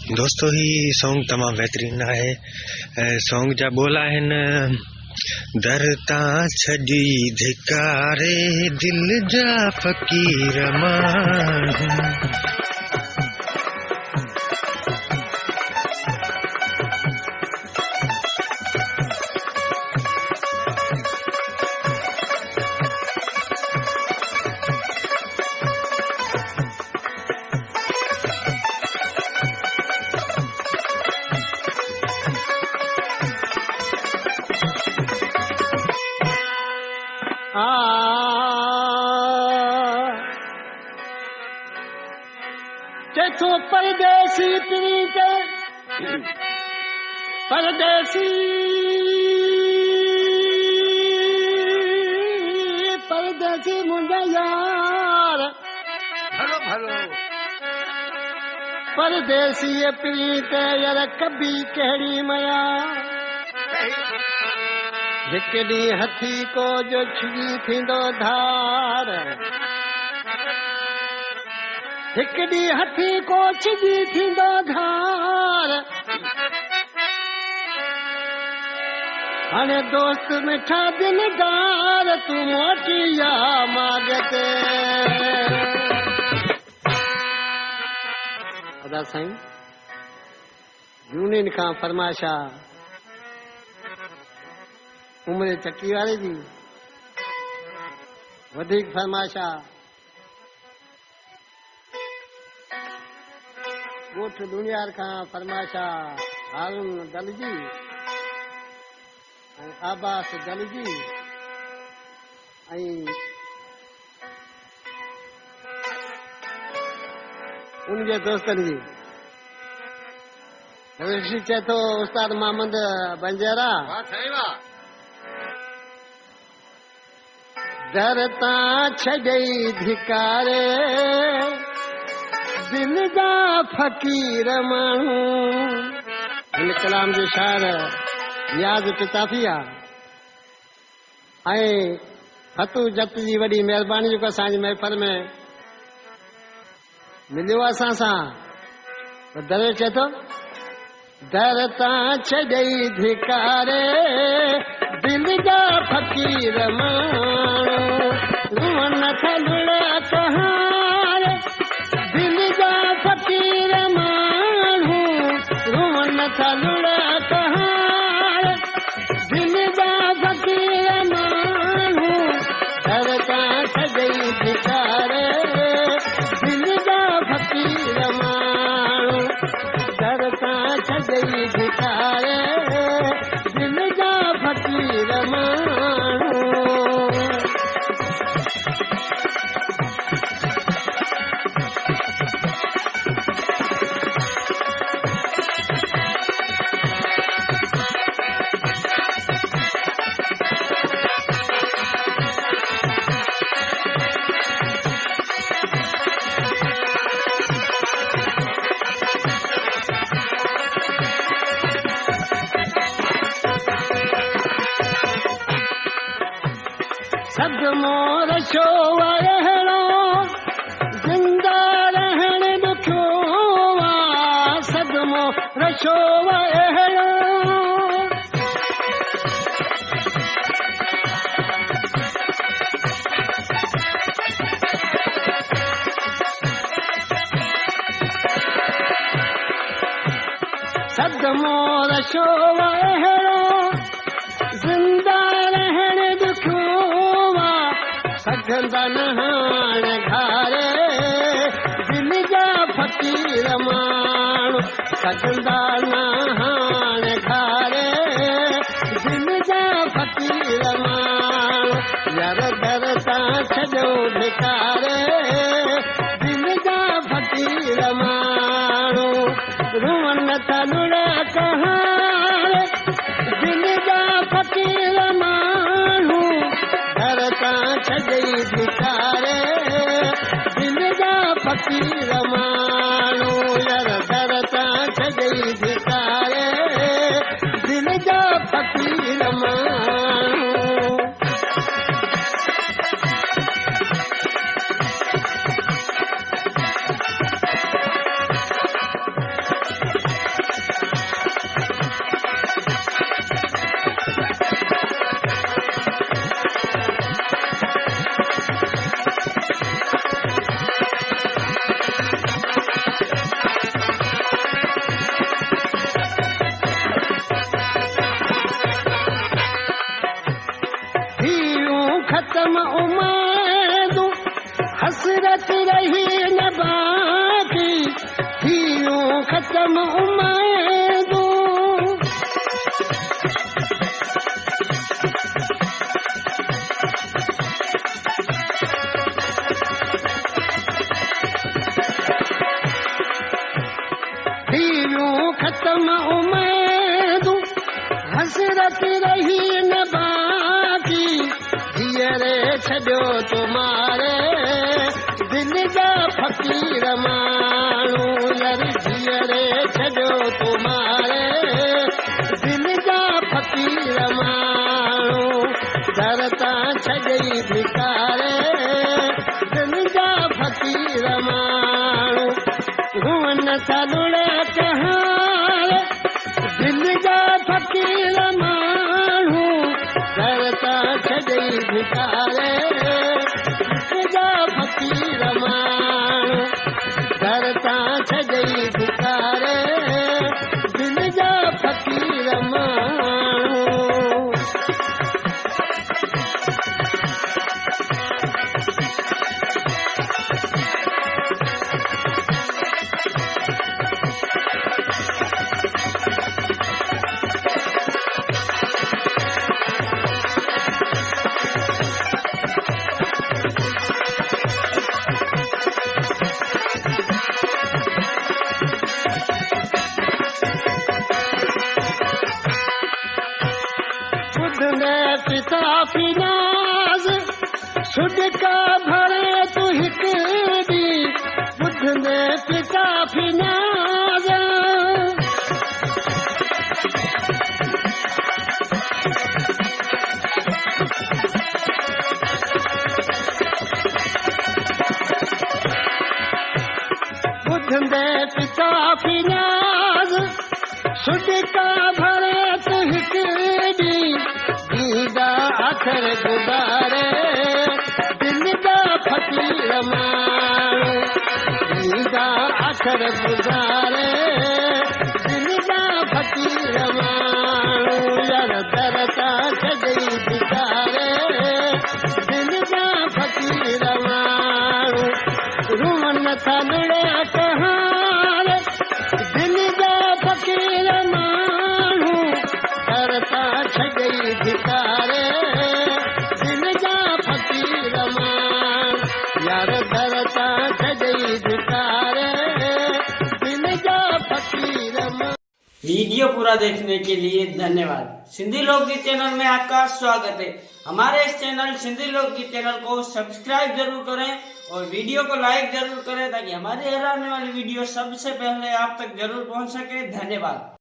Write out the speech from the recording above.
दोस्तों ही सॉन्ग तमाम बेहतरीन है। सॉन्ग जा बोला है न, दरता छड़ी धिकारे दिल जा फकीर मां। चेथो परदेसी प्रीत परदेसी परदेसी मुंडा यार भलो भलो परदेसी प्रीत यार कभी कहिड़ी मया हिकड़ी हथी को जो छिड़ी थींदो धार हिकड़ी हथी को छिड़ी थींदो धार हाणे दोस्त मिठा दिलदार तू मोटिया मागते अदा साईं यूनियन खां फरमाशा उमरे चक्की वाले जी वधिक फरमाशा गोठ दुनियार खां फरमाशा हारून दलजी ऐं आबास दलजी ऐं उनजे दोस्तनि जी ऋषि चए थो उस्ताद मोहम्मद बंजारा दरता छॾई धिकारे दिल जा फकीर माण्हू हिन कलाम जो शायर नियाज़ किताफी आहे ऐं हतू जत जी वॾी महिरबानी जेको असांजी महफ़िल में मिलियो असां सां दर चए थो दरता छॾई धिकारे दिल जा फकीर माण्हू रूअन थलड़ा कहार दिल जा फकीर माण्हू रूअन थलड़ा कहार दिल जा फकीर माण्हू दरता छॾई धिकारे दिल जा फकीर माण्हू दरता छॾई धिकारे दिल जा फकीर माण्हू मोर शो अहिड़ो जिंदा रहण ॾुखियो सदमो रशो अहिड़ो सदमो रशो अहिड़ो जिंदा रहण ॾुखियो सघंदन हाण घारे दिल जा फकीर माण्हू सघंदन हाण घारे दिल जा फकीर माण्हू यार दर तां छॾो धिकारे दिल जा फकीर माण्हू रूअन थलड़ा कहार दिल जा फकीर माण्हू दरता छॾई धिकारे दिल जा फकीर माण्हू यार दरता छॾई धिकारे दिल जा फकीर माण्हू ख़त्म उम्मीदूं ख़त्म उम्मीदूं हसरत रही न बाकी धीअरे छॾियो तुम्हारे दिल जा फ़क़ीर माण्हू यार धीअरे छॾियो तुम्हारे दिल जा फ़क़ीर माण्हू दर तां छॾई भिकारे दिल जा फ़क़ीर माण्हू हुअन था लुड़ा कहार दिल जा फ़क़ीर माण्हू दर तां छॾई भिकारे दिल जा फ़क़ीर माण्हू दर तां छॾई भिकारे दिल जा फ़क़ीर माण्हू पिता फिनाज़ सुडका भरे तू हिक दी बुधंदे पिता फिनाज़ बुधंदे पिता फिनाज़ सुडका भरे तू हिक दी दीदा आखर गुज़ारे दिल जा फ़क़ीर माण्हू दीदा आखर गुज़ारे दिल जा फ़क़ीर माण्हू यार दर तां छॾई भिकारे दिल जा फ़क़ीर माण्हू रुअन था लुड़ा कहार दिल जा फ़क़ीर माण्हू दर तां छॾई भिकारे दिल जा फ़क़ीर माण्हू यार दर तां छॾई भिकारे दिल जा फ़क़ीर माण्हू। वीडियो पूरा देखने के लिए धन्यवाद। सिंधी लोकगीत चैनल में आपका स्वागत है। हमारे इस चैनल सिंधी लोकगीत चैनल को सब्सक्राइब जरूर करें और वीडियो को लाइक जरूर करें ताकि हमारी हर आने वाली वीडियो सबसे पहले आप तक जरूर पहुंच सके। धन्यवाद।